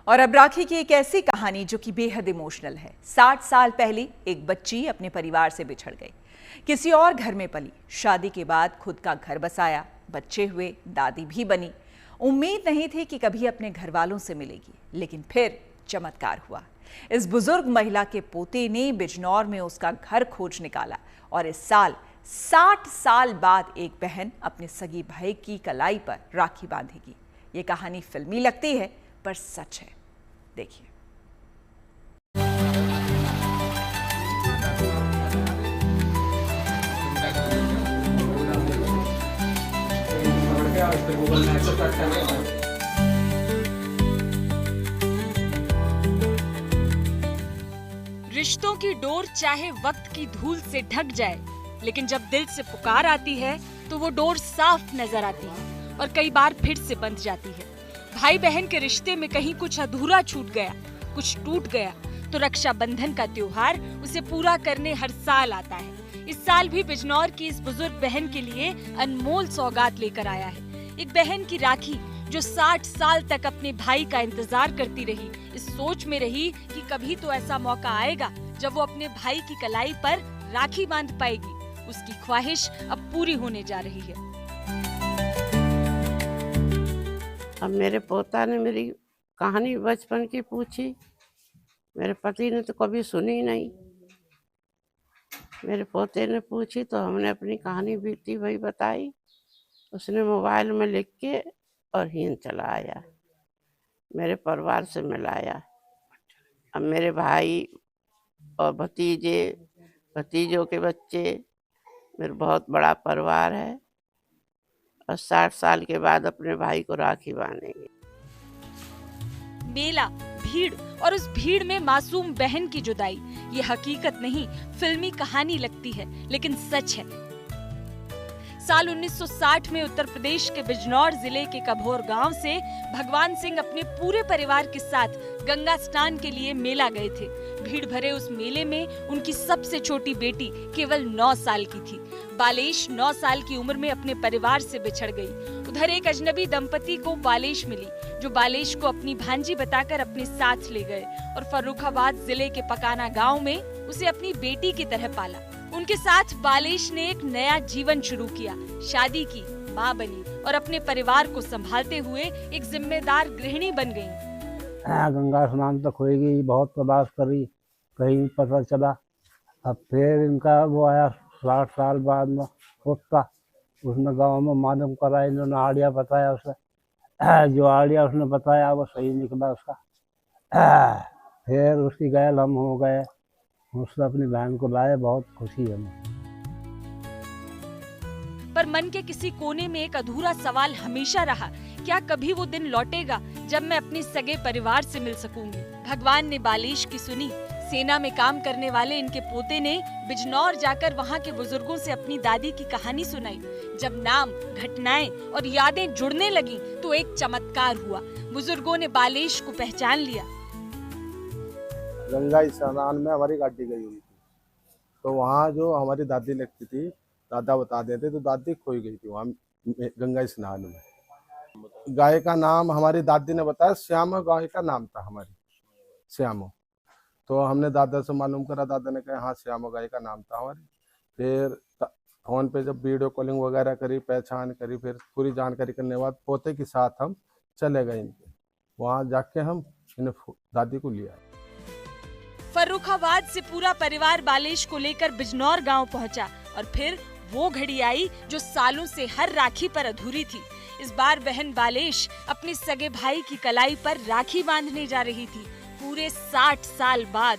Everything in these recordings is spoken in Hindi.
और अब राखी की एक ऐसी कहानी जो कि बेहद इमोशनल है। 60 साल पहले एक बच्ची अपने परिवार से बिछड़ गई, किसी और घर में पली, शादी के बाद खुद का घर बसाया, बच्चे हुए, दादी भी बनी। उम्मीद नहीं थी कि कभी अपने घर वालों से मिलेगी, लेकिन फिर चमत्कार हुआ। इस बुजुर्ग महिला के पोते ने बिजनौर में उसका घर खोज निकाला और इस साल 60 साल बाद एक बहन अपने सगी भाई की कलाई पर राखी बांधेगी। ये कहानी फिल्मी लगती है पर सच है। देखिए। रिश्तों की डोर चाहे वक्त की धूल से ढक जाए, लेकिन जब दिल से पुकार आती है तो वो डोर साफ नजर आती है और कई बार फिर से बंध जाती है। भाई बहन के रिश्ते में कहीं कुछ अधूरा छूट गया, कुछ टूट गया, तो रक्षाबंधन का त्योहार उसे पूरा करने हर साल आता है। इस साल भी बिजनौर की इस बुजुर्ग बहन के लिए अनमोल सौगात लेकर आया है। एक बहन की राखी जो 60 साल तक अपने भाई का इंतजार करती रही, इस सोच में रही कि कभी तो ऐसा मौका आएगा जब वो अपने भाई की कलाई पर राखी बांध पाएगी। उसकी ख्वाहिश अब पूरी होने जा रही है। अब मेरे पोता ने मेरी कहानी बचपन की पूछी, मेरे पति ने तो कभी सुनी नहीं। मेरे पोते ने पूछी तो हमने अपनी कहानी बीती वही बताई। उसने मोबाइल में लिख के और हीन चलाया, मेरे परिवार से मिलाया। अब मेरे भाई और भतीजों के बच्चे, मेरा बहुत बड़ा परिवार है और 60 साल के बाद अपने भाई को राखी बांधेंगे। मेला, भीड़ और उस भीड़ में मासूम बहन की जुदाई, ये हकीकत नहीं, फिल्मी कहानी लगती है लेकिन सच है। साल 1960 में उत्तर प्रदेश के बिजनौर जिले के कभोर गांव से भगवान सिंह अपने पूरे परिवार के साथ गंगा स्नान के लिए मेला गए थे। भीड़ भरे उस मेले में उनकी सबसे छोटी बेटी केवल 9 साल की थी। बालेश 9 साल की उम्र में अपने परिवार से बिछड़ गई। उधर एक अजनबी दंपति को बालेश मिली, जो बालेश को अपनी भांजी बताकर अपने साथ ले गए और फर्रुखाबाद जिले के पकाना गांव में उसे अपनी बेटी की तरह पाला। उनके साथ बालेश ने एक नया जीवन शुरू किया, शादी की, माँ बनी और अपने परिवार को संभालते हुए एक जिम्मेदार गृहिणी बन गयी। गंगा स्नान तक होगी, बहुत प्रयास करी, कहीं पता चला। अब फिर इनका वो आया 60 साल बाद में पोता, उसने गांव में मालूम करा, इन्होंने आड़िया बताया उसे, जो आड़िया उसने बताया वो सही निकला उसका। फिर उसकी गैल हम हो गए, उसने अपनी बहन को लाए, बहुत खुशी है हमें। पर मन के किसी कोने में एक अधूरा सवाल हमेशा रहा, क्या कभी वो दिन लौटेगा जब मैं अपने सगे परिवार से मिल सकूंगी। भगवान ने बालेश की सुनी। सेना में काम करने वाले इनके पोते ने बिजनौर जाकर वहाँ के बुजुर्गों से अपनी दादी की कहानी सुनाई। जब नाम, घटनाएं और यादें जुड़ने लगी तो एक चमत्कार हुआ। बुजुर्गों ने बालेश को पहचान लिया। गंगा स्नान में हमारी गाड़ी गई हुई थी, तो वहाँ जो हमारी दादी लगती थी, दादा बता देते, तो दादी खोई गई थी वहाँ गंगा स्नान में। गाय का नाम हमारी दादी ने बताया, श्यामा गाय का नाम था हमारी, श्यामो। तो हमने दादा से मालूम करा, दादा ने कहा हाँ श्यामा गाय का नाम था हमारी। फिर फोन पे जब वीडियो कॉलिंग वगैरह करी, पहचान करी, फिर पूरी जानकारी करने के बाद पोते के साथ हम चले गए इनके वहाँ, जाके हम इन्हें दादी को लिया। फर्रुखाबाद से पूरा परिवार बालेश को लेकर बिजनौर गांव पहुंचा और फिर वो घड़ी आई जो सालों से हर राखी पर अधूरी थी। इस बार बहन बालेश अपने सगे भाई की कलाई पर राखी बांधने जा रही थी, पूरे 60 साल बाद।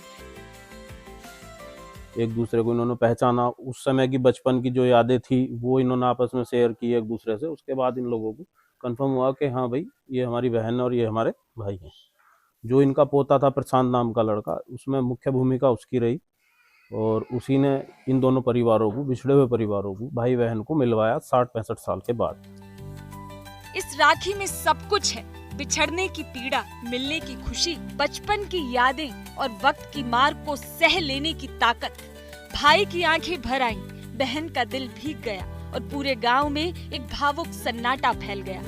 एक दूसरे को इन्होंने पहचाना, उस समय की बचपन की जो यादें थी वो इन्होंने आपस में शेयर की एक दूसरे से। उसके बाद इन लोगों को कंफर्म हुआ कि हाँ भाई ये हमारी बहन और ये हमारे भाई हैं। जो इनका पोता था प्रशांत नाम का लड़का, उसमें मुख्य भूमिका उसकी रही और उसी ने इन दोनों परिवारों को, बिछड़े हुए परिवारों को, भाई बहन को मिलवाया 60-65 साल के बाद। इस राखी में सब कुछ है, बिछड़ने की पीड़ा, मिलने की खुशी, बचपन की यादें और वक्त की मार को सह लेने की ताकत। भाई की आंखें भर आईं, बहन का दिल भीग गया और पूरे गांव में एक भावुक सन्नाटा फैल गया।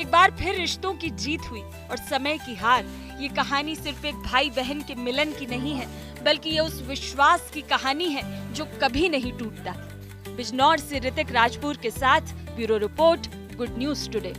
एक बार फिर रिश्तों की जीत हुई और समय की हार। ये कहानी सिर्फ एक भाई बहन के मिलन की नहीं है, बल्कि ये उस विश्वास की कहानी है जो कभी नहीं टूटता। बिजनौर से ऋतिक राजपुर के साथ bureau report, good news today.